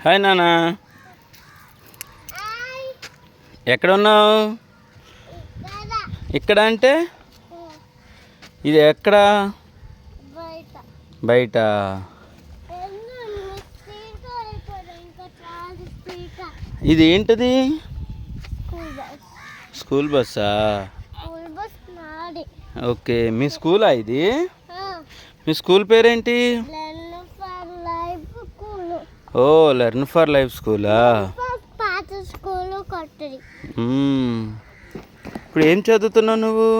Hi నానా, ఎక్కడ ఉన్నావు? ఇక్కడ అంటే ఇది ఎక్కడ? బయట. ఇది ఏంటిది? స్కూల్ బస్సా? ఓకే, మీ స్కూలా ఇది? మీ స్కూల్ పేరేంటి? ఓ, లెర్న్ ఫర్ లైఫ్ స్కూలా? ఇప్పుడు ఏం చదువుతున్నావు నువ్వు?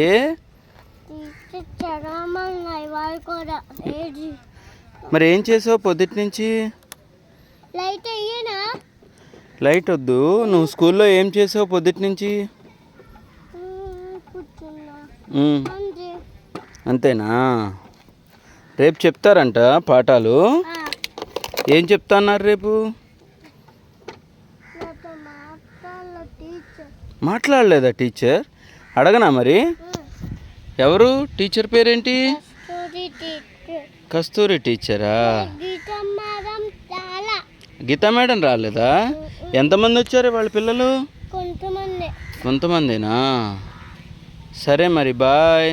ఏ మరి ఏం చేసావు పొద్దుటి నుంచి? లైట్ వద్దు, నువ్వు స్కూల్లో ఏం చేసావు పొద్దుటి నుంచి? అంతేనా? రేపు చెప్తారంట పాఠాలు. ఏం చెప్తా అన్నారు రేపు? మాట్లాడలేదా టీచర్? అడగనా మరి? ఎవరు టీచర్ పేరేంటి? కస్తూరి టీచరా? గీతా మేడం రాలేదా? ఎంతమంది వచ్చారు వాళ్ళ పిల్లలు? కొంతమందేనా? సరే మరి, బాయ్.